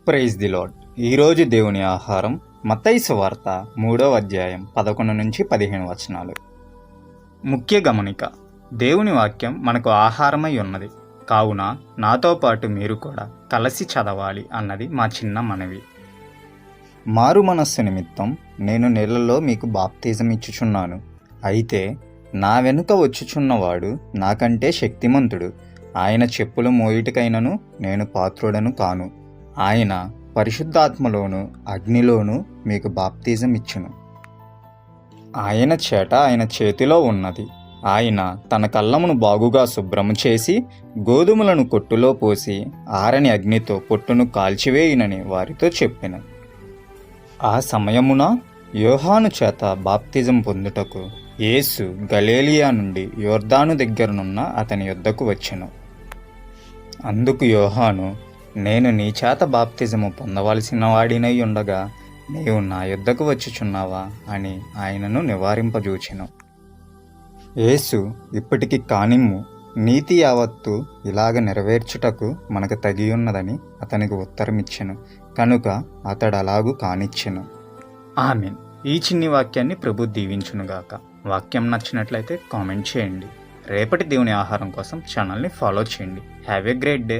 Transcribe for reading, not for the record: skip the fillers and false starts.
Praise the lord. ఈరోజు దేవుని ఆహారం మత్తయి సువార్త 3వ అధ్యాయం 11 నుంచి 15 వచనాలు. ముఖ్య గమనిక: దేవుని వాక్యం మనకు ఆహారమై ఉన్నది కావున నాతో పాటు మీరు కూడా కలిసి చదవాలి అన్నది మా చిన్న మనవి. మారు మనస్సు నిమిత్తం నేను నీళ్లలో మీకు బాప్తిజం ఇచ్చుచున్నాను. అయితే నా వెనుక వచ్చుచున్నవాడు నాకంటే శక్తిమంతుడు. ఆయన చెప్పులు మోయుటికైనను నేను పాత్రుడను కాను. ఆయన పరిశుద్ధాత్మలోను అగ్నిలోను మీకు బాప్తిజం ఇచ్చును. ఆయన చేట ఆయన చేతిలో ఉన్నది. ఆయన తన కళ్ళమును బాగుగా శుభ్రము చేసి గోధుమలను కొట్టులో పోసి ఆరని అగ్నితో పొట్టును కాల్చివేయునని వారితో చెప్పెను. ఆ సమయమున యోహాను చేత బాప్తిజం పొందుటకు యేసు గలిలయ నుండి యొర్దాను దగ్గరనున్న అతని యొద్దకు వచ్చెను. అందుకు యోహాను, నేను నీ చేత బాప్తిజము పొందవలసిన వాడినై ఉండగా నీవు నా యొద్దకు వచ్చుచున్నావా అని ఆయనను నివారింపజూచెను. యేసు, ఇప్పటికి కానిమ్ము, నీతి యావత్తు ఇలాగ నెరవేర్చుటకు మనకు తగియున్నదని అతనికి ఉత్తరమిచ్చెను. కనుక అతడు అలాగూ కానిచ్చెను. ఆమేన్. ఈ చిన్ని వాక్యాన్ని ప్రభు దీవించునుగాక. వాక్యం నచ్చినట్లయితే కామెంట్ చేయండి. రేపటి దేవుని ఆహారం కోసం ఛానల్ని ఫాలో చేయండి. Have a great day.